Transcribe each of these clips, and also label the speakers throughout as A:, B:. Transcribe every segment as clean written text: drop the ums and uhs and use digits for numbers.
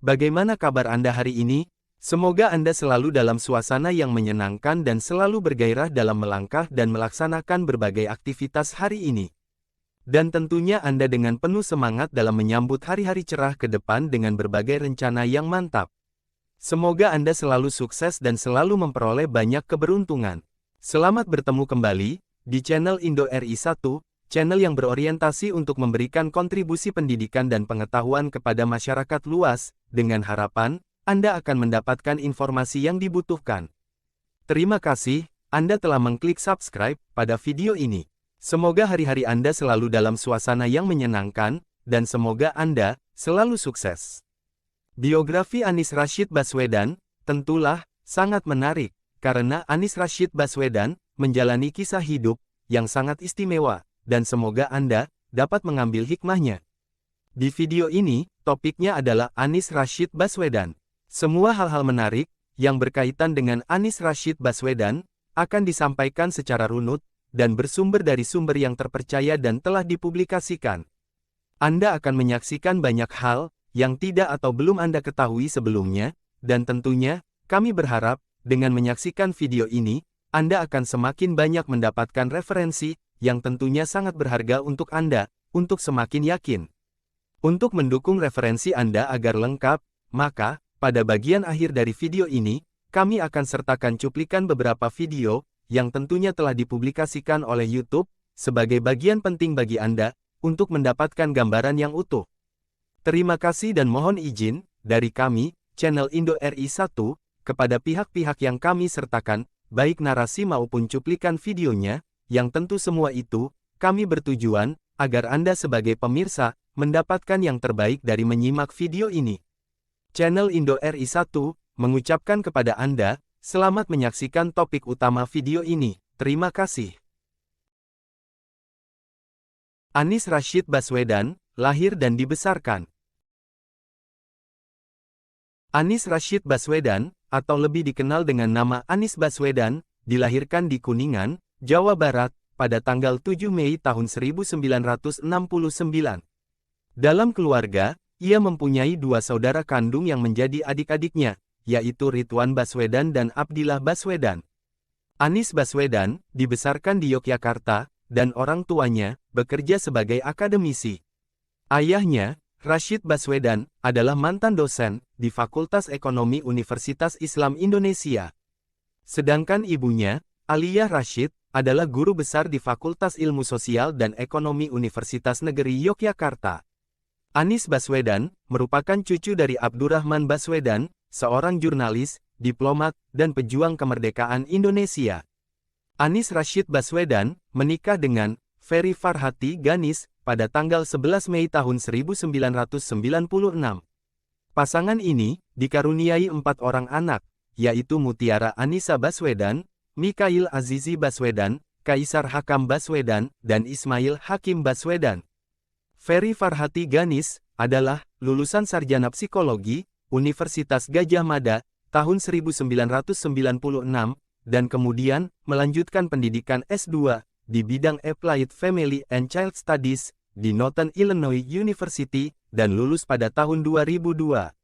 A: Bagaimana kabar Anda hari ini? Semoga Anda selalu dalam suasana yang menyenangkan dan selalu bergairah dalam melangkah dan melaksanakan berbagai aktivitas hari ini. Dan tentunya Anda dengan penuh semangat dalam menyambut hari-hari cerah ke depan dengan berbagai rencana yang mantap. Semoga Anda selalu sukses dan selalu memperoleh banyak keberuntungan. Selamat bertemu kembali di channel Indo RI 1, channel yang berorientasi untuk memberikan kontribusi pendidikan dan pengetahuan kepada masyarakat luas, dengan harapan Anda akan mendapatkan informasi yang dibutuhkan. Terima kasih, Anda telah mengklik subscribe pada video ini. Semoga hari-hari Anda selalu dalam suasana yang menyenangkan, dan semoga Anda selalu sukses. Biografi Anies Rashid Baswedan, tentulah, sangat menarik, karena Anies Rashid Baswedan menjalani kisah hidup yang sangat istimewa, dan semoga Anda dapat mengambil hikmahnya. Di video ini, topiknya adalah Anies Rashid Baswedan. Semua hal-hal menarik yang berkaitan dengan Anies Rashid Baswedan akan disampaikan secara runut dan bersumber dari sumber yang terpercaya dan telah dipublikasikan. Anda akan menyaksikan banyak hal yang tidak atau belum Anda ketahui sebelumnya, dan tentunya, kami berharap, dengan menyaksikan video ini, Anda akan semakin banyak mendapatkan referensi, yang tentunya sangat berharga untuk Anda, untuk semakin yakin. Untuk mendukung referensi Anda agar lengkap, maka, pada bagian akhir dari video ini, kami akan sertakan cuplikan beberapa video, yang tentunya telah dipublikasikan oleh YouTube, sebagai bagian penting bagi Anda, untuk mendapatkan gambaran yang utuh. Terima kasih dan mohon izin, dari kami, channel Indo RI 1, kepada pihak-pihak yang kami sertakan, baik narasi maupun cuplikan videonya, yang tentu semua itu, kami bertujuan, agar Anda sebagai pemirsa, mendapatkan yang terbaik dari menyimak video ini. Channel Indo RI 1, mengucapkan kepada Anda, selamat menyaksikan topik utama video ini. Terima kasih. Anies Rashid Baswedan, lahir dan dibesarkan. Anies Rashid Baswedan, atau lebih dikenal dengan nama Anies Baswedan, dilahirkan di Kuningan, Jawa Barat, pada tanggal 7 Mei tahun 1969. Dalam keluarga, ia mempunyai dua saudara kandung yang menjadi adik-adiknya, yaitu Ridwan Baswedan dan Abdillah Baswedan. Anies Baswedan dibesarkan di Yogyakarta, dan orang tuanya bekerja sebagai akademisi. Ayahnya, Rashid Baswedan, adalah mantan dosen di Fakultas Ekonomi Universitas Islam Indonesia. Sedangkan ibunya, Aliyah Rashid, adalah guru besar di Fakultas Ilmu Sosial dan Ekonomi Universitas Negeri Yogyakarta. Anies Baswedan merupakan cucu dari Abdurrahman Baswedan, seorang jurnalis, diplomat, dan pejuang kemerdekaan Indonesia. Anies Rashid Baswedan menikah dengan Ferry Farhati Ganis pada tanggal 11 Mei tahun 1996. Pasangan ini dikaruniai 4 orang anak, yaitu Mutiara Anissa Baswedan, Mikhail Azizi Baswedan, Kaisar Hakam Baswedan, dan Ismail Hakim Baswedan. Ferry Farhati Ganis adalah lulusan sarjana psikologi Universitas Gadjah Mada, tahun 1996, dan kemudian melanjutkan pendidikan S2 di bidang Applied Family and Child Studies di Northern Illinois University, dan lulus pada tahun 2002.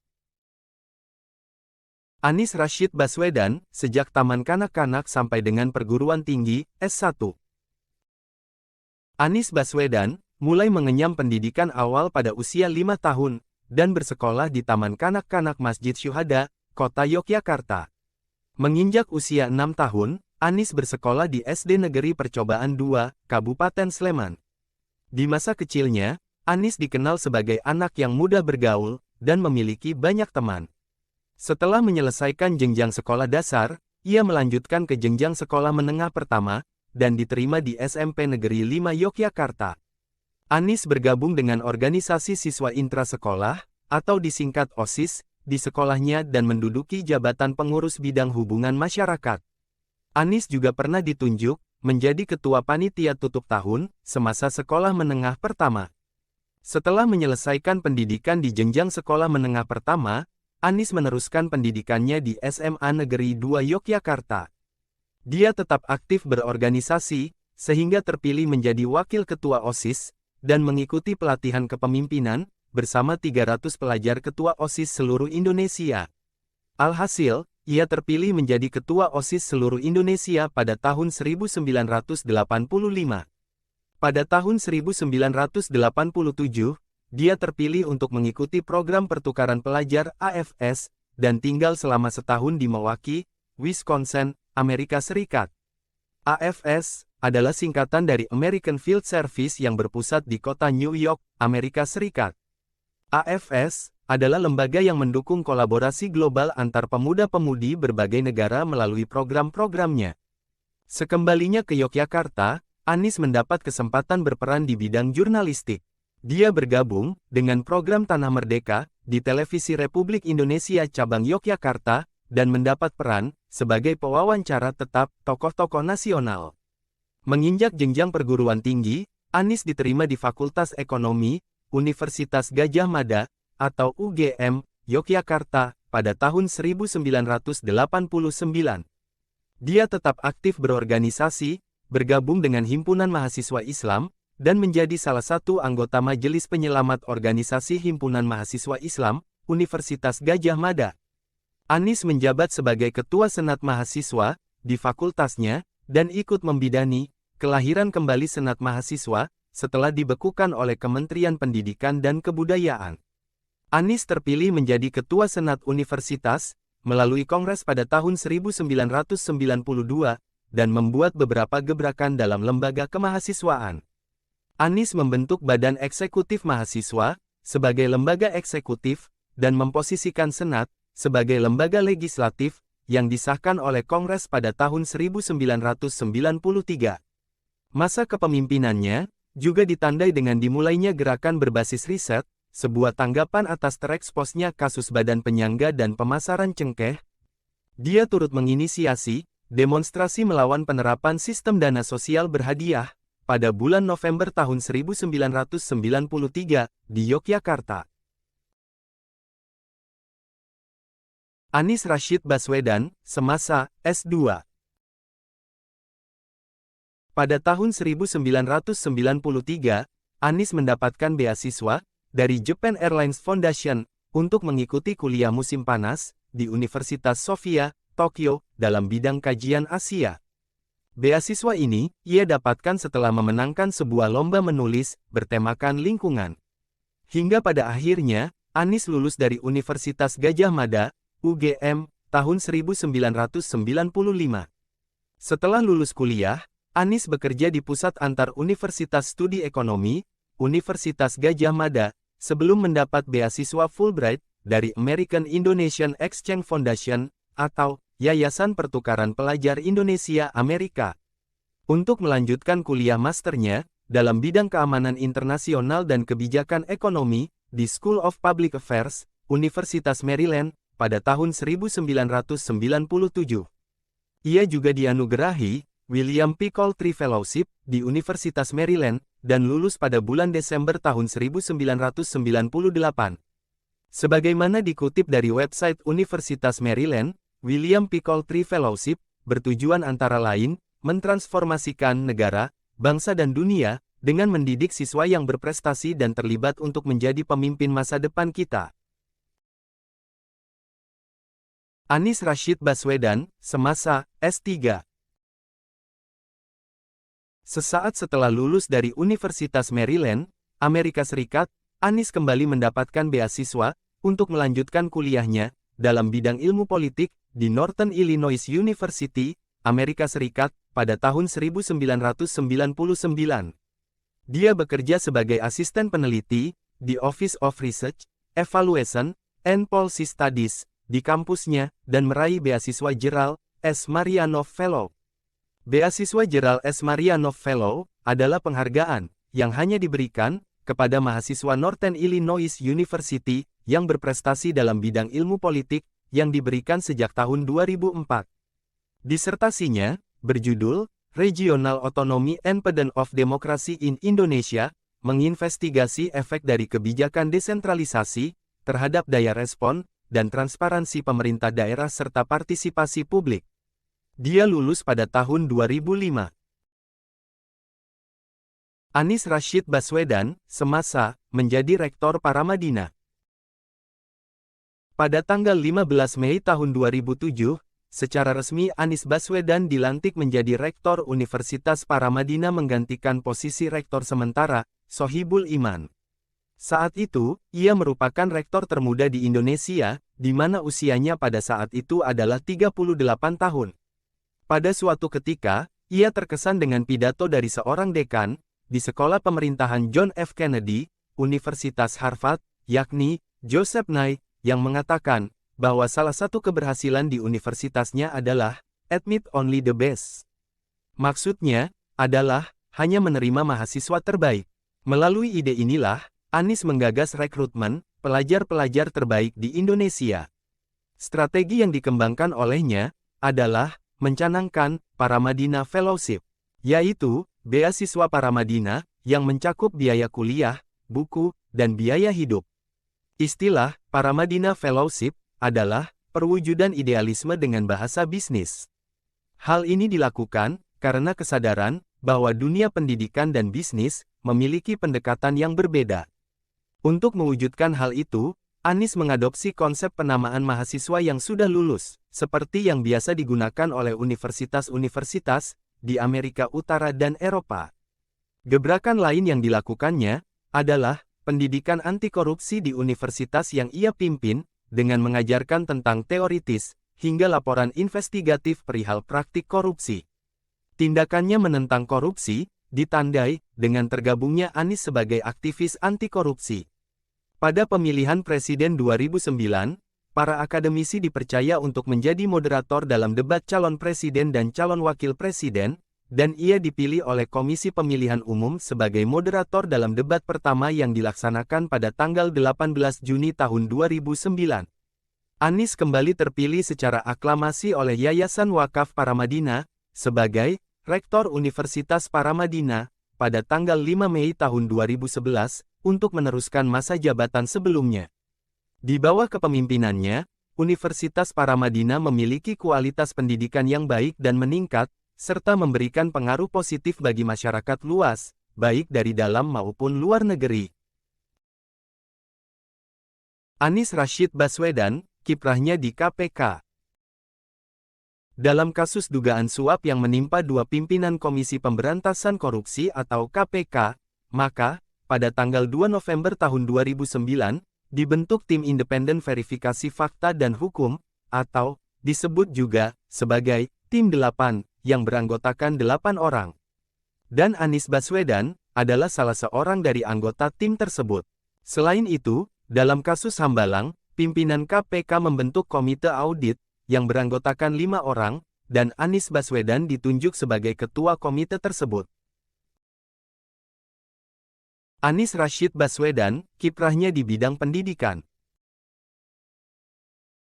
A: Anies Rashid Baswedan, sejak taman kanak-kanak sampai dengan perguruan tinggi, S1. Anies Baswedan mulai mengenyam pendidikan awal pada usia 5 tahun, dan bersekolah di Taman Kanak-Kanak Masjid Syuhada, Kota Yogyakarta. Menginjak usia 6 tahun, Anies bersekolah di SD Negeri Percobaan 2, Kabupaten Sleman. Di masa kecilnya, Anies dikenal sebagai anak yang mudah bergaul, dan memiliki banyak teman. Setelah menyelesaikan jenjang sekolah dasar, ia melanjutkan ke jenjang sekolah menengah pertama, dan diterima di SMP Negeri 5 Yogyakarta. Anies bergabung dengan organisasi siswa intrasekolah, atau disingkat OSIS, di sekolahnya dan menduduki jabatan pengurus bidang hubungan masyarakat. Anies juga pernah ditunjuk menjadi ketua panitia tutup tahun semasa sekolah menengah pertama. Setelah menyelesaikan pendidikan di jenjang sekolah menengah pertama, Anies meneruskan pendidikannya di SMA Negeri 2 Yogyakarta. Dia tetap aktif berorganisasi, sehingga terpilih menjadi wakil ketua OSIS, dan mengikuti pelatihan kepemimpinan, bersama 300 pelajar ketua OSIS seluruh Indonesia. Alhasil, ia terpilih menjadi ketua OSIS seluruh Indonesia pada tahun 1985. Pada tahun 1987, dia terpilih untuk mengikuti program pertukaran pelajar AFS, dan tinggal selama setahun di Milwaukee, Wisconsin, Amerika Serikat. AFS adalah singkatan dari American Field Service yang berpusat di kota New York, Amerika Serikat. AFS adalah lembaga yang mendukung kolaborasi global antar pemuda-pemudi berbagai negara melalui program-programnya. Sekembalinya ke Yogyakarta, Anies mendapat kesempatan berperan di bidang jurnalistik. Dia bergabung dengan program Tanah Merdeka di Televisi Republik Indonesia Cabang Yogyakarta dan mendapat peran sebagai pewawancara tetap tokoh-tokoh nasional. Menginjak jenjang perguruan tinggi, Anies diterima di Fakultas Ekonomi Universitas Gadjah Mada atau UGM Yogyakarta pada tahun 1989. Dia tetap aktif berorganisasi, bergabung dengan Himpunan Mahasiswa Islam, dan menjadi salah satu anggota Majelis Penyelamat Organisasi Himpunan Mahasiswa Islam, Universitas Gadjah Mada. Anies menjabat sebagai Ketua Senat Mahasiswa di fakultasnya, dan ikut membidani kelahiran kembali Senat Mahasiswa, setelah dibekukan oleh Kementerian Pendidikan dan Kebudayaan. Anies terpilih menjadi Ketua Senat Universitas, melalui Kongres pada tahun 1992, dan membuat beberapa gebrakan dalam lembaga kemahasiswaan. Anies membentuk Badan Eksekutif Mahasiswa sebagai lembaga eksekutif dan memposisikan Senat sebagai lembaga legislatif yang disahkan oleh Kongres pada tahun 1993. Masa kepemimpinannya juga ditandai dengan dimulainya gerakan berbasis riset, sebuah tanggapan atas tereksposnya kasus Badan Penyangga dan Pemasaran Cengkeh. Dia turut menginisiasi demonstrasi melawan penerapan sistem dana sosial berhadiah pada bulan November tahun 1993 di Yogyakarta. Anies Rashid Baswedan, semasa S2. Pada tahun 1993, Anies mendapatkan beasiswa dari Japan Airlines Foundation untuk mengikuti kuliah musim panas di Universitas Sophia, Tokyo, dalam bidang kajian Asia. Beasiswa ini, ia dapatkan setelah memenangkan sebuah lomba menulis, bertemakan lingkungan. Hingga pada akhirnya, Anies lulus dari Universitas Gadjah Mada, UGM, tahun 1995. Setelah lulus kuliah, Anies bekerja di Pusat Antar Universitas Studi Ekonomi, Universitas Gadjah Mada, sebelum mendapat beasiswa Fulbright, dari American Indonesian Exchange Foundation, atau Yayasan Pertukaran Pelajar Indonesia Amerika, untuk melanjutkan kuliah masternya dalam bidang keamanan internasional dan kebijakan ekonomi di School of Public Affairs, Universitas Maryland, pada tahun 1997. Ia juga dianugerahi William P. Coulter Fellowship di Universitas Maryland dan lulus pada bulan Desember tahun 1998. Sebagaimana dikutip dari website Universitas Maryland, William P. Coulter Fellowship bertujuan antara lain mentransformasikan negara, bangsa dan dunia dengan mendidik siswa yang berprestasi dan terlibat untuk menjadi pemimpin masa depan kita. Anies Rashid Baswedan, semasa S3. Sesaat setelah lulus dari Universitas Maryland, Amerika Serikat, Anies kembali mendapatkan beasiswa untuk melanjutkan kuliahnya dalam bidang ilmu politik di Northern Illinois University, Amerika Serikat, pada tahun 1999. Dia bekerja sebagai asisten peneliti di Office of Research, Evaluation, and Policy Studies di kampusnya dan meraih beasiswa Gerald S. Marianoff Fellow. Beasiswa Gerald S. Marianoff Fellow adalah penghargaan yang hanya diberikan kepada mahasiswa Northern Illinois University yang berprestasi dalam bidang ilmu politik yang diberikan sejak tahun 2004. Disertasinya berjudul Regional Autonomy and Pattern of Democracy in Indonesia, menginvestigasi efek dari kebijakan desentralisasi terhadap daya respon dan transparansi pemerintah daerah serta partisipasi publik. Dia lulus pada tahun 2005. Anies Rashid Baswedan, semasa menjadi Rektor Paramadina. Pada tanggal 15 Mei tahun 2007, secara resmi Anies Baswedan dilantik menjadi Rektor Universitas Paramadina menggantikan posisi Rektor sementara, Sohibul Iman. Saat itu, ia merupakan rektor termuda di Indonesia, di mana usianya pada saat itu adalah 38 tahun. Pada suatu ketika, ia terkesan dengan pidato dari seorang dekan, di Sekolah Pemerintahan John F. Kennedy, Universitas Harvard, yakni Joseph Nye, yang mengatakan bahwa salah satu keberhasilan di universitasnya adalah admit only the best. Maksudnya adalah hanya menerima mahasiswa terbaik. Melalui ide inilah, Anies menggagas rekrutmen pelajar-pelajar terbaik di Indonesia. Strategi yang dikembangkan olehnya adalah mencanangkan Paramadina Fellowship, yaitu beasiswa Paramadina yang mencakup biaya kuliah, buku, dan biaya hidup. Istilah Paramadina Fellowship adalah perwujudan idealisme dengan bahasa bisnis. Hal ini dilakukan karena kesadaran bahwa dunia pendidikan dan bisnis memiliki pendekatan yang berbeda. Untuk mewujudkan hal itu, Anies mengadopsi konsep penamaan mahasiswa yang sudah lulus, seperti yang biasa digunakan oleh universitas-universitas di Amerika Utara dan Eropa. Gebrakan lain yang dilakukannya adalah pendidikan anti korupsi di universitas yang ia pimpin, dengan mengajarkan tentang teoritis hingga laporan investigatif perihal praktik korupsi. Tindakannya menentang korupsi ditandai dengan tergabungnya Anies sebagai aktivis anti korupsi. Pada pemilihan presiden 2009, para akademisi dipercaya untuk menjadi moderator dalam debat calon presiden dan calon wakil presiden, dan ia dipilih oleh Komisi Pemilihan Umum sebagai moderator dalam debat pertama yang dilaksanakan pada tanggal 18 Juni tahun 2009. Anies kembali terpilih secara aklamasi oleh Yayasan Wakaf Paramadina sebagai Rektor Universitas Paramadina pada tanggal 5 Mei tahun 2011 untuk meneruskan masa jabatan sebelumnya. Di bawah kepemimpinannya, Universitas Paramadina memiliki kualitas pendidikan yang baik dan meningkat, serta memberikan pengaruh positif bagi masyarakat luas, baik dari dalam maupun luar negeri. Anies Rashid Baswedan, kiprahnya di KPK. Dalam kasus dugaan suap yang menimpa dua pimpinan Komisi Pemberantasan Korupsi atau KPK, maka, pada tanggal 2 November tahun 2009, dibentuk Tim Independen Verifikasi Fakta dan Hukum, atau disebut juga sebagai Tim 8, yang beranggotakan 8 orang. Dan Anies Baswedan adalah salah seorang dari anggota tim tersebut. Selain itu, dalam kasus Hambalang, pimpinan KPK membentuk komite audit, yang beranggotakan 5 orang, dan Anies Baswedan ditunjuk sebagai ketua komite tersebut. Anies Rashid Baswedan, kiprahnya di bidang pendidikan.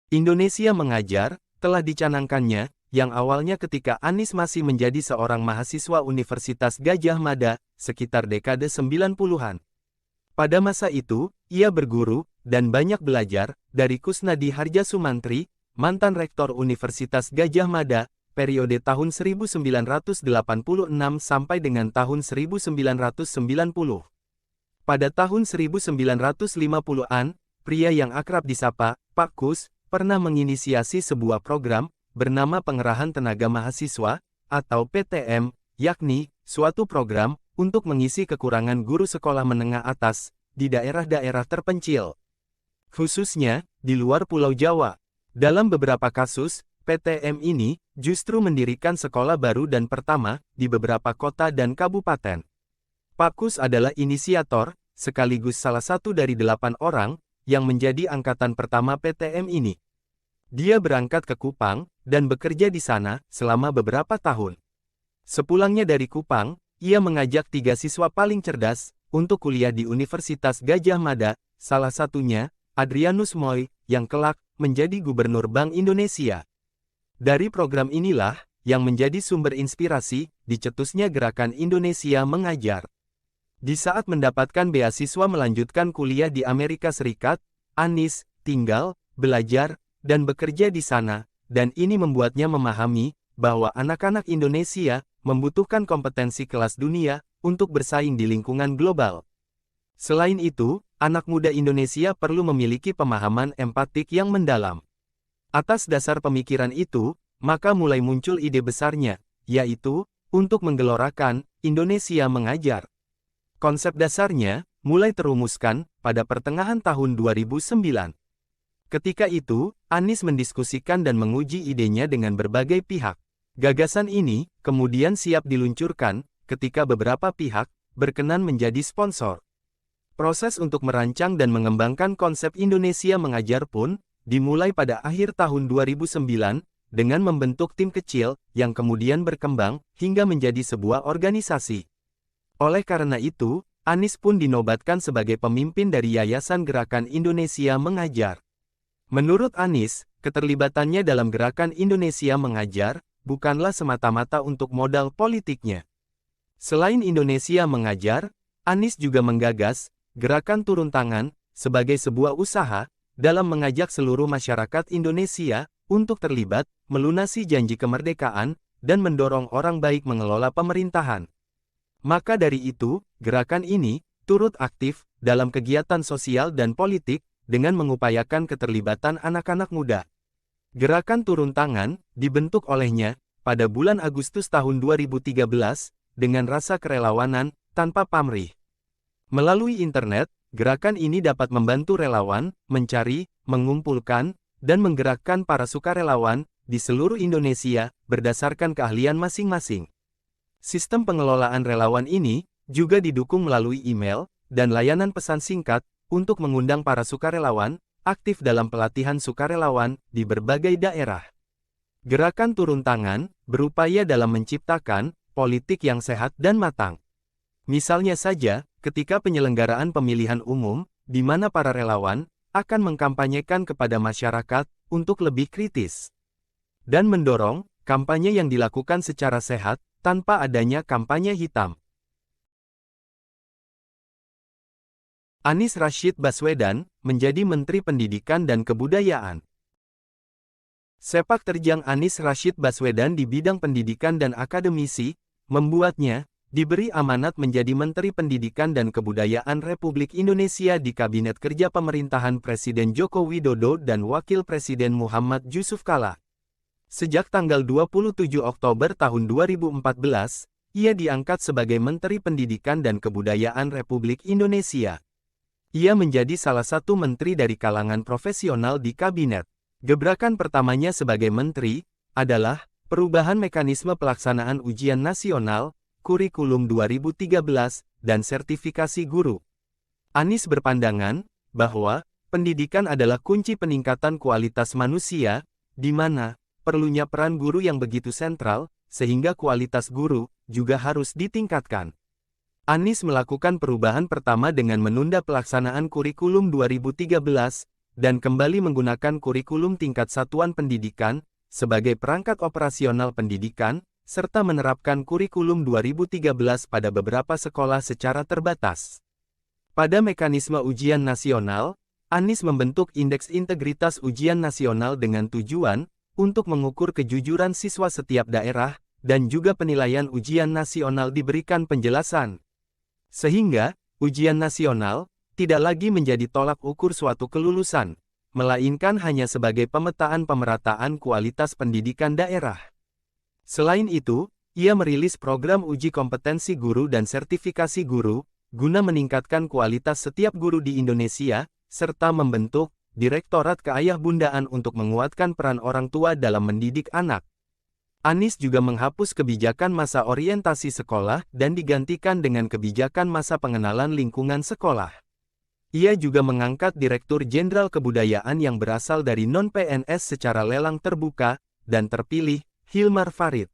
A: Indonesia Mengajar, telah dicanangkannya, yang awalnya ketika Anies masih menjadi seorang mahasiswa Universitas Gadjah Mada, sekitar dekade 90-an. Pada masa itu, ia berguru, dan banyak belajar, dari Kusnadi Harjasumantri, mantan rektor Universitas Gadjah Mada, periode tahun 1986 sampai dengan tahun 1990. Pada tahun 1950-an, pria yang akrab disapa Pak Kus, pernah menginisiasi sebuah program, bernama Pengerahan Tenaga Mahasiswa, atau PTM, yakni, suatu program, untuk mengisi kekurangan guru sekolah menengah atas, di daerah-daerah terpencil. Khususnya, di luar Pulau Jawa. Dalam beberapa kasus, PTM ini, justru mendirikan sekolah baru dan pertama, di beberapa kota dan kabupaten. Pak Kus adalah inisiator, sekaligus salah satu dari 8 orang, yang menjadi angkatan pertama PTM ini. Dia berangkat ke Kupang, dan bekerja di sana, selama beberapa tahun. Sepulangnya dari Kupang, ia mengajak 3 siswa paling cerdas, untuk kuliah di Universitas Gadjah Mada, salah satunya, Adrianus Moy, yang kelak, menjadi Gubernur Bank Indonesia. Dari program inilah, yang menjadi sumber inspirasi, dicetusnya Gerakan Indonesia Mengajar. Di saat mendapatkan beasiswa melanjutkan kuliah di Amerika Serikat, Anies tinggal, belajar, dan bekerja di sana, dan ini membuatnya memahami bahwa anak-anak Indonesia membutuhkan kompetensi kelas dunia untuk bersaing di lingkungan global. Selain itu, anak muda Indonesia perlu memiliki pemahaman empatik yang mendalam. Atas dasar pemikiran itu, maka mulai muncul ide besarnya, yaitu untuk menggelorakan Indonesia Mengajar. Konsep dasarnya mulai terumuskan pada pertengahan tahun 2009. Ketika itu, Anies mendiskusikan dan menguji idenya dengan berbagai pihak. Gagasan ini kemudian siap diluncurkan ketika beberapa pihak berkenan menjadi sponsor. Proses untuk merancang dan mengembangkan konsep Indonesia Mengajar pun dimulai pada akhir tahun 2009 dengan membentuk tim kecil yang kemudian berkembang hingga menjadi sebuah organisasi. Oleh karena itu, Anies pun dinobatkan sebagai pemimpin dari Yayasan Gerakan Indonesia Mengajar. Menurut Anies, keterlibatannya dalam Gerakan Indonesia Mengajar bukanlah semata-mata untuk modal politiknya. Selain Indonesia Mengajar, Anies juga menggagas Gerakan Turun Tangan sebagai sebuah usaha dalam mengajak seluruh masyarakat Indonesia untuk terlibat, melunasi janji kemerdekaan, dan mendorong orang baik mengelola pemerintahan. Maka dari itu, gerakan ini turut aktif dalam kegiatan sosial dan politik dengan mengupayakan keterlibatan anak-anak muda. Gerakan Turun Tangan dibentuk olehnya pada bulan Agustus tahun 2013 dengan rasa kerelawanan tanpa pamrih. Melalui internet, gerakan ini dapat membantu relawan mencari, mengumpulkan, dan menggerakkan para sukarelawan di seluruh Indonesia berdasarkan keahlian masing-masing. Sistem pengelolaan relawan ini juga didukung melalui email dan layanan pesan singkat untuk mengundang para sukarelawan aktif dalam pelatihan sukarelawan di berbagai daerah. Gerakan Turun Tangan berupaya dalam menciptakan politik yang sehat dan matang. Misalnya saja, ketika penyelenggaraan pemilihan umum, di mana para relawan akan mengkampanyekan kepada masyarakat untuk lebih kritis dan mendorong kampanye yang dilakukan secara sehat tanpa adanya kampanye hitam. Anies Rashid Baswedan menjadi Menteri Pendidikan dan Kebudayaan. Sepak terjang Anies Rashid Baswedan di bidang pendidikan dan akademisi membuatnya diberi amanat menjadi Menteri Pendidikan dan Kebudayaan Republik Indonesia di Kabinet Kerja Pemerintahan Presiden Joko Widodo dan Wakil Presiden Muhammad Yusuf Kala. Sejak tanggal 27 Oktober tahun 2014, ia diangkat sebagai Menteri Pendidikan dan Kebudayaan Republik Indonesia. Ia menjadi salah satu menteri dari kalangan profesional di kabinet. Gebrakan pertamanya sebagai menteri adalah perubahan mekanisme pelaksanaan ujian nasional, kurikulum 2013, dan sertifikasi guru. Anies berpandangan bahwa pendidikan adalah kunci peningkatan kualitas manusia, di mana perlunya peran guru yang begitu sentral, sehingga kualitas guru juga harus ditingkatkan. Anies melakukan perubahan pertama dengan menunda pelaksanaan kurikulum 2013 dan kembali menggunakan kurikulum tingkat satuan pendidikan sebagai perangkat operasional pendidikan, serta menerapkan kurikulum 2013 pada beberapa sekolah secara terbatas. Pada mekanisme ujian nasional, Anies membentuk Indeks Integritas Ujian Nasional dengan tujuan untuk mengukur kejujuran siswa setiap daerah, dan juga penilaian ujian nasional diberikan penjelasan. Sehingga, ujian nasional tidak lagi menjadi tolak ukur suatu kelulusan, melainkan hanya sebagai pemetaan pemerataan kualitas pendidikan daerah. Selain itu, ia merilis program uji kompetensi guru dan sertifikasi guru, guna meningkatkan kualitas setiap guru di Indonesia, serta membentuk Direktorat Keayahbundaan untuk menguatkan peran orang tua dalam mendidik anak. Anies juga menghapus kebijakan masa orientasi sekolah dan digantikan dengan kebijakan masa pengenalan lingkungan sekolah. Ia juga mengangkat Direktur Jenderal Kebudayaan yang berasal dari non-PNS secara lelang terbuka dan terpilih, Hilmar Farid.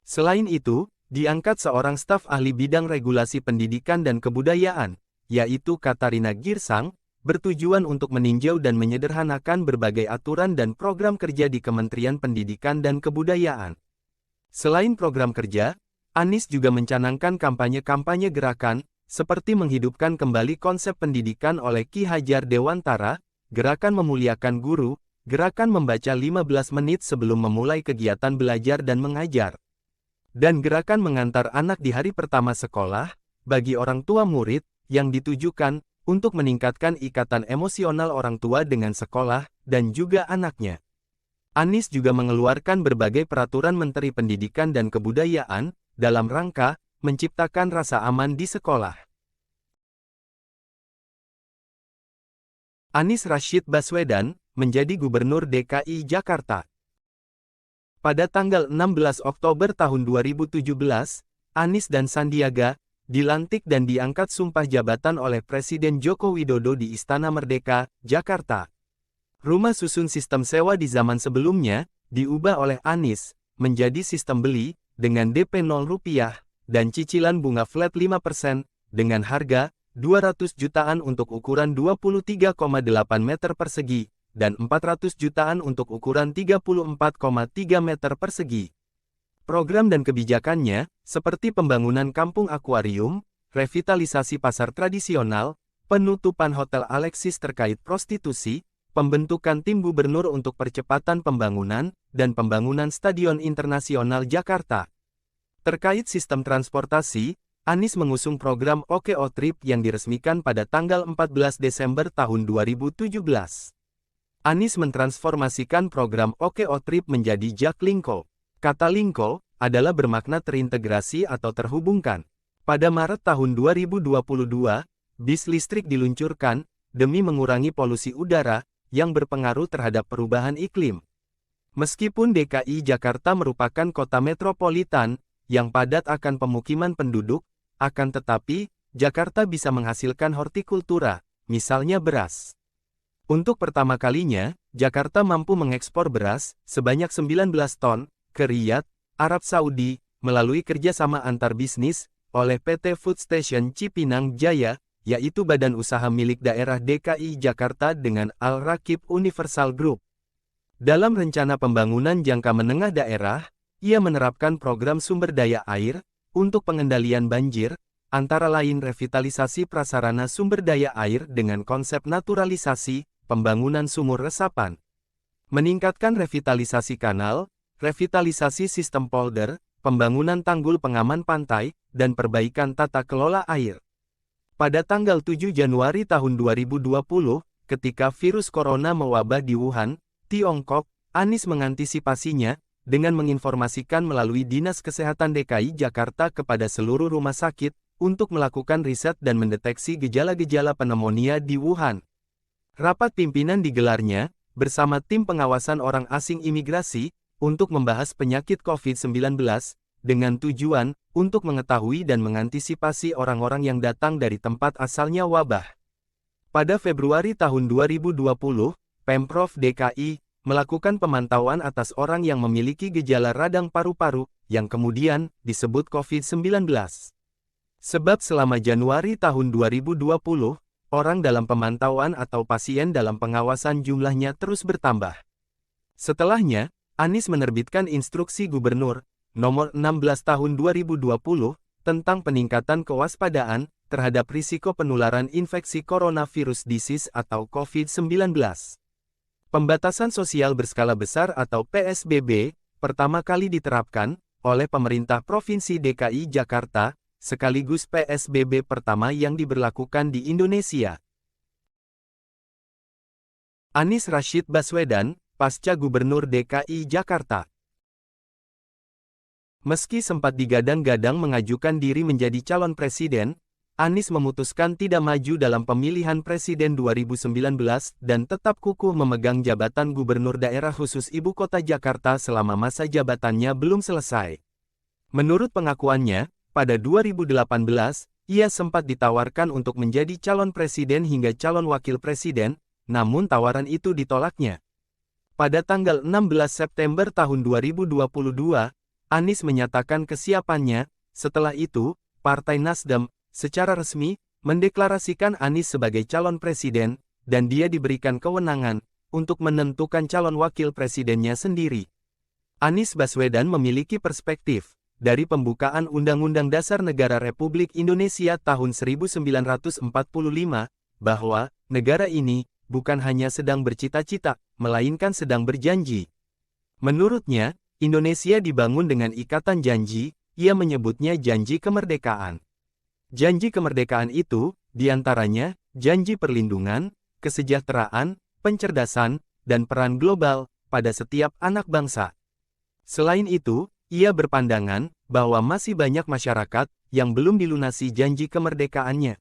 A: Selain itu, diangkat seorang staf ahli bidang regulasi pendidikan dan kebudayaan, yaitu Katarina Girsang, bertujuan untuk meninjau dan menyederhanakan berbagai aturan dan program kerja di Kementerian Pendidikan dan Kebudayaan. Selain program kerja, Anies juga mencanangkan kampanye-kampanye gerakan, seperti menghidupkan kembali konsep pendidikan oleh Ki Hajar Dewantara, Gerakan Memuliakan Guru, gerakan membaca 15 menit sebelum memulai kegiatan belajar dan mengajar, dan gerakan mengantar anak di hari pertama sekolah, bagi orang tua murid, yang ditujukan untuk meningkatkan ikatan emosional orang tua dengan sekolah dan juga anaknya. Anies juga mengeluarkan berbagai peraturan Menteri Pendidikan dan Kebudayaan dalam rangka menciptakan rasa aman di sekolah. Anies Rashid Baswedan menjadi Gubernur DKI Jakarta. Pada tanggal 16 Oktober tahun 2017, Anies dan Sandiaga dilantik dan diangkat sumpah jabatan oleh Presiden Joko Widodo di Istana Merdeka, Jakarta. Rumah susun sistem sewa di zaman sebelumnya diubah oleh Anies menjadi sistem beli dengan DP 0 rupiah dan cicilan bunga flat 5% dengan harga 200 jutaan untuk ukuran 23,8 meter persegi dan 400 jutaan untuk ukuran 34,3 meter persegi. Program dan kebijakannya, seperti pembangunan kampung akuarium, revitalisasi pasar tradisional, penutupan Hotel Alexis terkait prostitusi, pembentukan tim gubernur untuk percepatan pembangunan, dan pembangunan Stadion Internasional Jakarta. Terkait sistem transportasi, Anies mengusung program OKO Trip yang diresmikan pada tanggal 14 Desember tahun 2017. Anies mentransformasikan program OKO Trip menjadi Jaklingko. Kata lingko adalah bermakna terintegrasi atau terhubungkan. Pada Maret tahun 2022, bis listrik diluncurkan demi mengurangi polusi udara yang berpengaruh terhadap perubahan iklim. Meskipun DKI Jakarta merupakan kota metropolitan yang padat akan pemukiman penduduk, akan tetapi Jakarta bisa menghasilkan hortikultura, misalnya beras. Untuk pertama kalinya, Jakarta mampu mengekspor beras sebanyak 19 ton ke Riyadh, Arab Saudi, melalui kerjasama antar bisnis oleh PT Food Station Cipinang Jaya, yaitu badan usaha milik daerah DKI Jakarta dengan Al-Rakib Universal Group. Dalam rencana pembangunan jangka menengah daerah, ia menerapkan program sumber daya air untuk pengendalian banjir, antara lain revitalisasi prasarana sumber daya air dengan konsep naturalisasi, pembangunan sumur resapan, meningkatkan revitalisasi kanal, revitalisasi sistem polder, pembangunan tanggul pengaman pantai, dan perbaikan tata kelola air. Pada tanggal 7 Januari tahun 2020, ketika virus corona mewabah di Wuhan, Tiongkok, Anies mengantisipasinya dengan menginformasikan melalui Dinas Kesehatan DKI Jakarta kepada seluruh rumah sakit untuk melakukan riset dan mendeteksi gejala-gejala pneumonia di Wuhan. Rapat pimpinan digelarnya bersama tim pengawasan orang asing imigrasi untuk membahas penyakit COVID-19 dengan tujuan untuk mengetahui dan mengantisipasi orang-orang yang datang dari tempat asalnya wabah. Pada Februari tahun 2020, Pemprov DKI melakukan pemantauan atas orang yang memiliki gejala radang paru-paru yang kemudian disebut COVID-19. Sebab selama Januari tahun 2020, orang dalam pemantauan atau pasien dalam pengawasan jumlahnya terus bertambah. Setelahnya, Anies menerbitkan Instruksi Gubernur Nomor 16 Tahun 2020 tentang peningkatan kewaspadaan terhadap risiko penularan infeksi coronavirus disease atau COVID-19. Pembatasan sosial berskala besar atau PSBB pertama kali diterapkan oleh pemerintah Provinsi DKI Jakarta, sekaligus PSBB pertama yang diberlakukan di Indonesia. Anies Rashid Baswedan pasca Gubernur DKI Jakarta. Meski sempat digadang-gadang mengajukan diri menjadi calon presiden, Anies memutuskan tidak maju dalam pemilihan presiden 2019 dan tetap kukuh memegang jabatan Gubernur Daerah Khusus Ibu Kota Jakarta selama masa jabatannya belum selesai. Menurut pengakuannya, pada 2018, ia sempat ditawarkan untuk menjadi calon presiden hingga calon wakil presiden, namun tawaran itu ditolaknya. Pada tanggal 16 September tahun 2022, Anies menyatakan kesiapannya. Setelah itu, Partai Nasdem secara resmi mendeklarasikan Anies sebagai calon presiden, dan dia diberikan kewenangan untuk menentukan calon wakil presidennya sendiri. Anies Baswedan memiliki perspektif dari pembukaan Undang-Undang Dasar Negara Republik Indonesia tahun 1945, bahwa negara ini bukan hanya sedang bercita-cita melainkan sedang berjanji. Menurutnya, Indonesia dibangun dengan ikatan janji, ia menyebutnya janji kemerdekaan. Janji kemerdekaan itu, diantaranya, janji perlindungan, kesejahteraan, pencerdasan, dan peran global, pada setiap anak bangsa. Selain itu, ia berpandangan, bahwa masih banyak masyarakat, yang belum dilunasi janji kemerdekaannya.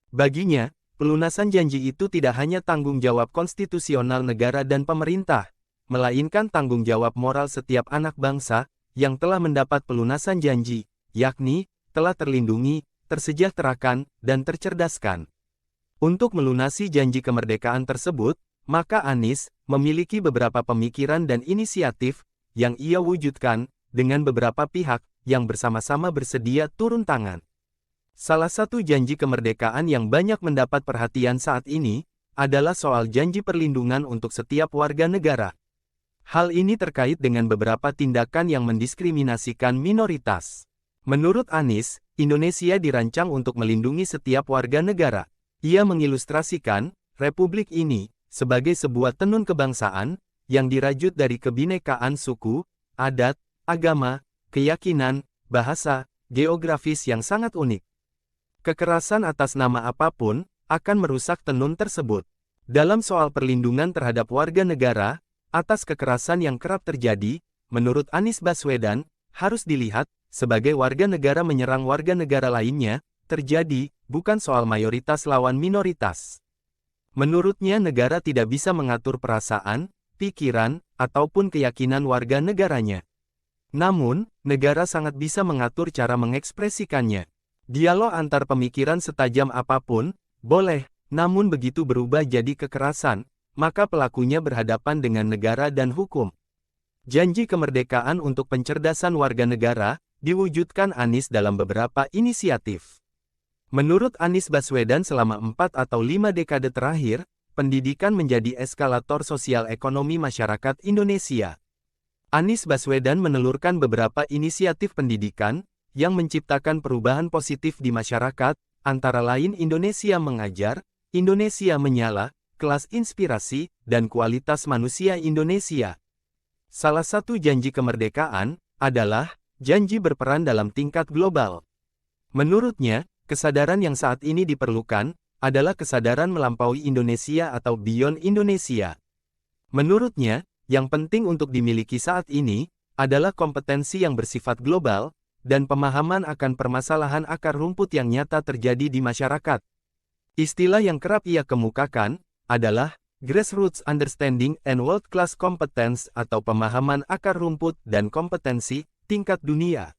A: Baginya, pelunasan janji itu tidak hanya tanggung jawab konstitusional negara dan pemerintah, melainkan tanggung jawab moral setiap anak bangsa, yang telah mendapat pelunasan janji, yakni, telah terlindungi, tersejahterakan, dan tercerdaskan. Untuk melunasi janji kemerdekaan tersebut, maka Anies memiliki beberapa pemikiran dan inisiatif yang ia wujudkan dengan beberapa pihak yang bersama-sama bersedia turun tangan. Salah satu janji kemerdekaan yang banyak mendapat perhatian saat ini adalah soal janji perlindungan untuk setiap warga negara. Hal ini terkait dengan beberapa tindakan yang mendiskriminasikan minoritas. Menurut Anies, Indonesia dirancang untuk melindungi setiap warga negara. Ia mengilustrasikan republik ini sebagai sebuah tenun kebangsaan yang dirajut dari kebinekaan suku, adat, agama, keyakinan, bahasa, geografis yang sangat unik. Kekerasan atas nama apapun akan merusak tenun tersebut. Dalam soal perlindungan terhadap warga negara atas kekerasan yang kerap terjadi, menurut Anies Baswedan, harus dilihat sebagai warga negara menyerang warga negara lainnya, terjadi bukan soal mayoritas lawan minoritas. Menurutnya negara tidak bisa mengatur perasaan, pikiran, ataupun keyakinan warga negaranya. Namun, negara sangat bisa mengatur cara mengekspresikannya. Dialog antar pemikiran setajam apapun, boleh, namun begitu berubah jadi kekerasan, maka pelakunya berhadapan dengan negara dan hukum. Janji kemerdekaan untuk pencerdasan warga negara, diwujudkan Anies dalam beberapa inisiatif. Menurut Anies Baswedan selama 4 atau 5 dekade terakhir, pendidikan menjadi eskalator sosial ekonomi masyarakat Indonesia. Anies Baswedan menelurkan beberapa inisiatif pendidikan, yang menciptakan perubahan positif di masyarakat, antara lain Indonesia Mengajar, Indonesia Menyala, Kelas Inspirasi, dan Kualitas Manusia Indonesia. Salah satu janji kemerdekaan, adalah, janji berperan dalam tingkat global. Menurutnya, kesadaran yang saat ini diperlukan, adalah kesadaran melampaui Indonesia atau beyond Indonesia. Menurutnya, yang penting untuk dimiliki saat ini, adalah kompetensi yang bersifat global, dan pemahaman akan permasalahan akar rumput yang nyata terjadi di masyarakat. Istilah yang kerap ia kemukakan, adalah, grassroots understanding and world-class competence atau pemahaman akar rumput dan kompetensi, tingkat dunia.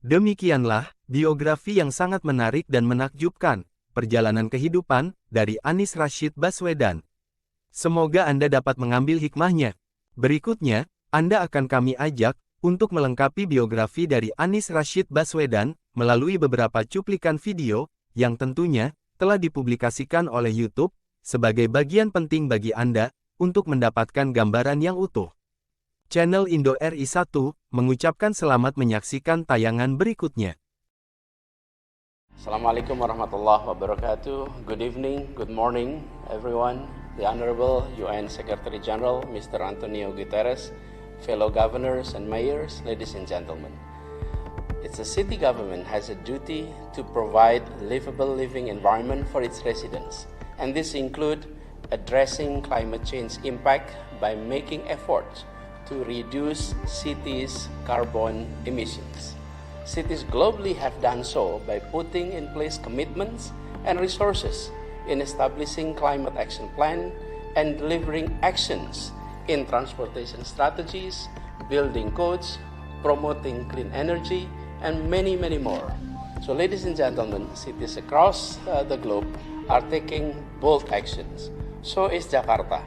A: Demikianlah, biografi yang sangat menarik dan menakjubkan, perjalanan kehidupan, dari Anies Rashid Baswedan. Semoga Anda dapat mengambil hikmahnya. Berikutnya, Anda akan kami ajak, untuk melengkapi biografi dari Anies Rashid Baswedan, melalui beberapa cuplikan video, yang tentunya, telah dipublikasikan oleh YouTube, sebagai bagian penting bagi Anda, untuk mendapatkan gambaran yang utuh. Channel Indo RI 1, mengucapkan selamat menyaksikan tayangan berikutnya.
B: Assalamualaikum warahmatullahi wabarakatuh. Good evening, good morning, everyone. The Honorable UN Secretary General, Mr. Antonio Guterres, fellow governors and mayors, ladies and gentlemen. It's a city government has a duty to provide livable living environment for its residents, and this include addressing climate change impact by making efforts to reduce cities' carbon emissions. Cities globally have done so by putting in place commitments and resources in establishing climate action plan and delivering actions in transportation strategies, building codes, promoting clean energy, and many, many more. So ladies and gentlemen, cities across the globe are taking bold actions. So is Jakarta.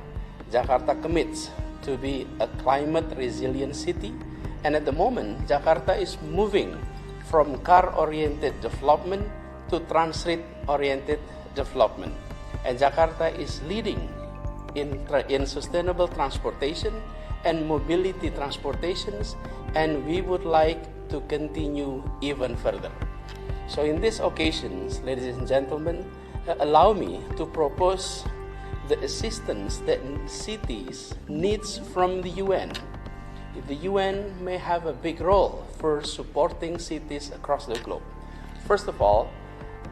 B: Jakarta commits to be a climate resilient city, and at the moment Jakarta is moving from car-oriented development to transit-oriented development, and Jakarta is leading in sustainable transportation and mobility transportations, and we would like to continue even further. So in these occasions, ladies and gentlemen, allow me to propose the assistance that cities needs from the UN. The UN may have a big role for supporting cities across the globe. First of all,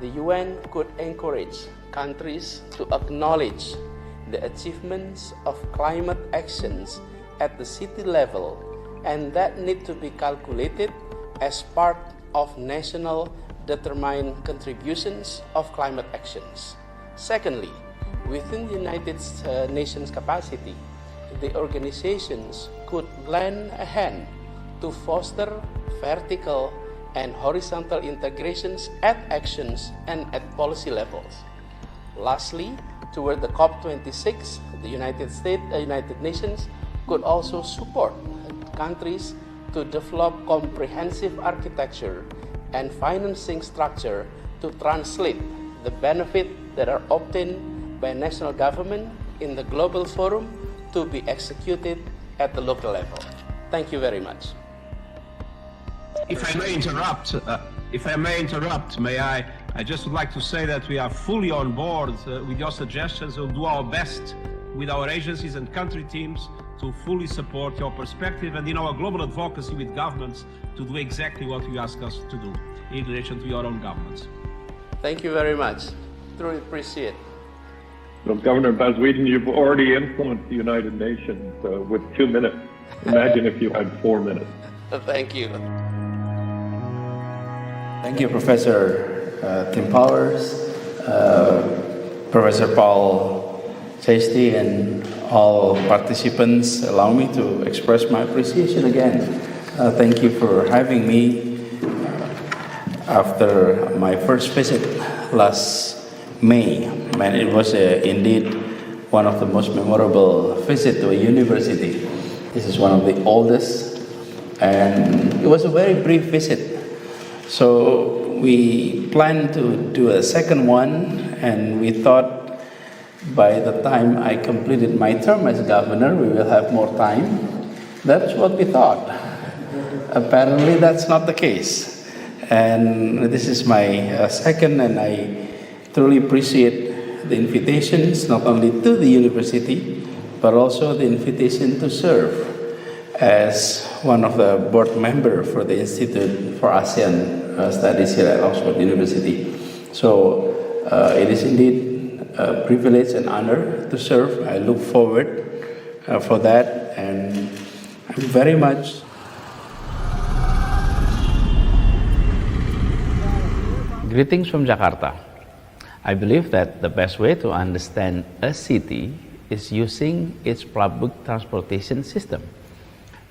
B: the UN could encourage countries to acknowledge the achievements of climate actions at the city level, and that need to be calculated as part of national determined contributions of climate actions. Secondly, within the United Nations capacity, the organizations could lend a hand to foster vertical and horizontal integrations at actions and at policy levels. Lastly, toward the COP26, the United Nations could also support countries to develop comprehensive architecture and financing structure to translate the benefit that are obtained by national government in the global forum to be executed at the local level. Thank you very much.
C: If I may interrupt, I just would like to say that we are fully on board with your suggestions. We'll do our best with our agencies and country teams to fully support your perspective and in our global advocacy with governments to do exactly what you ask us to do in relation to your own governments.
B: Thank you very much. Truly appreciate.
D: Well, Governor Bas Whedon, you've already influenced the United Nations with 2 minutes. Imagine if you had 4 minutes.
B: Thank you.
E: Thank you, Professor Tim Powers, Professor Paul Chasty, and all participants. Allow me to express my appreciation again. Thank you for having me after my first visit last May. And it was indeed one of the most memorable visits to a university. This is one of the oldest, and it was a very brief visit. So we planned to do a second one, and we thought by the time I completed my term as governor, we will have more time. That's what we thought. Apparently, that's not the case. And this is my second, and I truly appreciate the invitations, not only to the university, but also the invitation to serve as one of the board member for the Institute for ASEAN Studies here at Oxford University. So it is indeed a privilege and honor to serve. I look forward for that, and I'm very much Greetings from Jakarta. I believe that the best way to understand a city is using its public transportation system.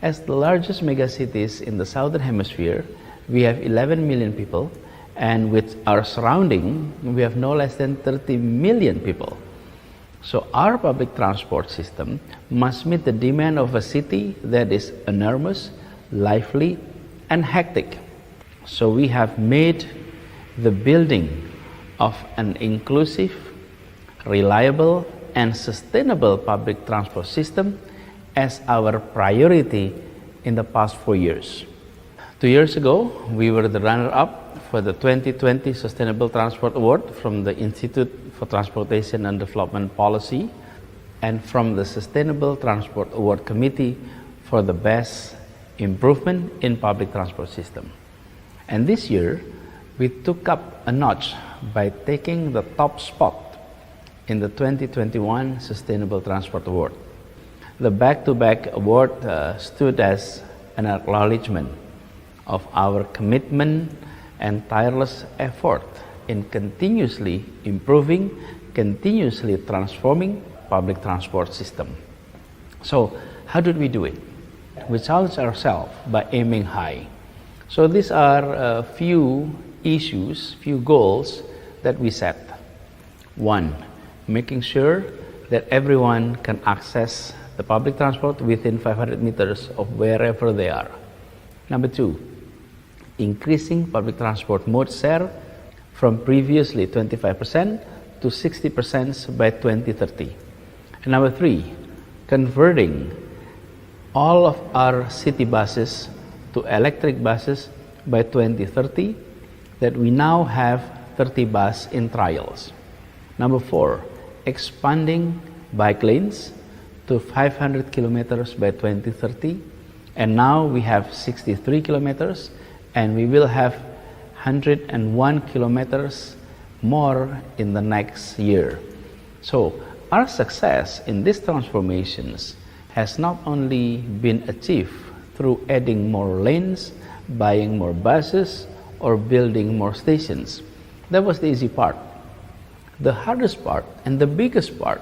E: As the largest megacities in the southern hemisphere, we have 11 million people, and with our surrounding, we have no less than 30 million people. So our public transport system must meet the demand of a city that is enormous, lively, and hectic. So we have made the building of an inclusive, reliable, and sustainable public transport system as our priority in the past 4 years. 2 years ago, we were the runner-up for the 2020 Sustainable Transport Award from the Institute for Transportation and Development Policy and from the Sustainable Transport Award Committee for the best improvement in public transport system. And this year, we took up a notch by taking the top spot in the 2021 Sustainable Transport Award. The back-to-back award stood as an acknowledgement of our commitment and tireless effort in continuously improving, continuously transforming public transport system. So how did we do it? We challenged ourselves by aiming high. So these are a few issues, few goals that we set. One, making sure that everyone can access the public transport within 500 meters of wherever they are. Number two, increasing public transport mode share from previously 25% to 60% by 2030. And number three, converting all of our city buses to electric buses by 2030, that we now have 30 buses in trials. Number four, expanding bike lanes to 500 kilometers by 2030, and now we have 63 kilometers, and we will have 101 kilometers more in the next year. So our success in these transformations has not only been achieved through adding more lanes, buying more buses, or building more stations. That was the easy part. The hardest part and the biggest part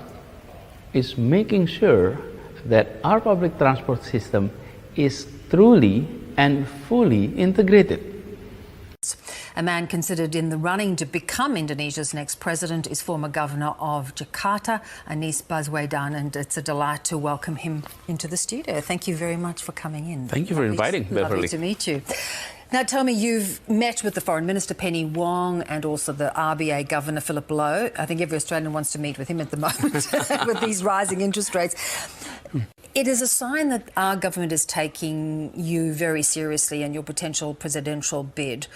E: is making sure that our public transport system is truly and fully integrated.
F: A man considered in the running to become Indonesia's next president is former governor of Jakarta, Anies Baswedan, and it's a delight to welcome him into the studio. Thank you very much for coming in.
E: Thank you for inviting, Beverly.
F: Lovely to meet you. Now tell me, you've met with the Foreign Minister Penny Wong and also the RBA Governor Philip Lowe. I think every Australian wants to meet with him at the moment with these rising interest rates. It is a sign that our government is taking you very seriously and your potential presidential bid.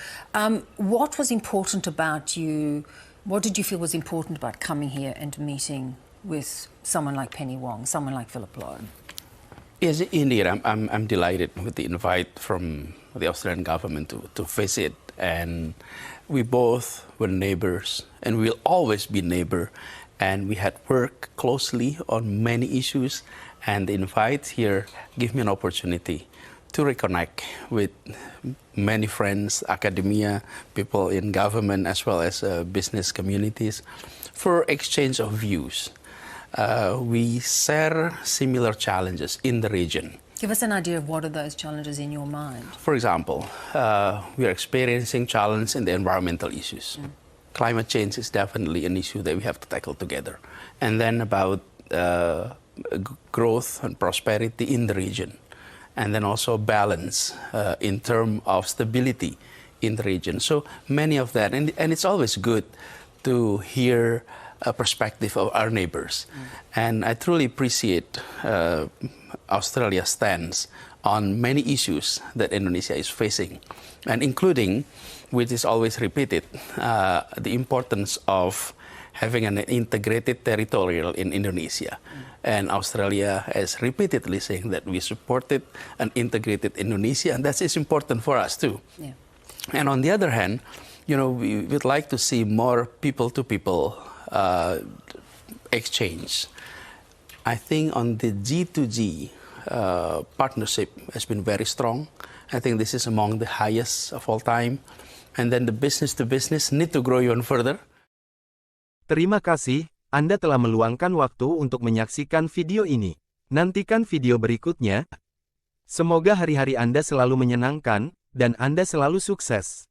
F: What was important about you? What did you feel was important about coming here and meeting with someone like Penny Wong, someone like Philip Lowe?
B: Yes, indeed. I'm delighted with the invite from the Australian government to visit. And we both were neighbors, and we'll always be neighbor. And we had worked closely on many issues. And the invite here gave me an opportunity to reconnect with many friends, academia, people in government, as well as business communities, for exchange of views. We share similar challenges in the region.
F: Give us an idea of what are those challenges in your mind.
B: For example, we are experiencing challenges in the environmental issues. Climate change is definitely an issue that we have to tackle together. And then about growth and prosperity in the region. And then also balance in terms of stability in the region. So many of that. And it's always good to hear a perspective of our neighbors. And I truly appreciate Australia's stance on many issues that Indonesia is facing, and including, which is always repeated, the importance of having an integrated territorial in Indonesia. And Australia has repeatedly saying that we supported an integrated Indonesia, and that is important for us too.
F: Yeah.
B: And on the other hand, you know, we would like to see more people-to-people exchange. I think on the G2G partnership has been very strong. I think this is among the highest of all time. And then the business-to-business need to grow even further.
A: Terima kasih, Anda telah meluangkan waktu untuk menyaksikan video ini. Nantikan video berikutnya. Semoga hari-hari Anda selalu menyenangkan, dan Anda selalu sukses.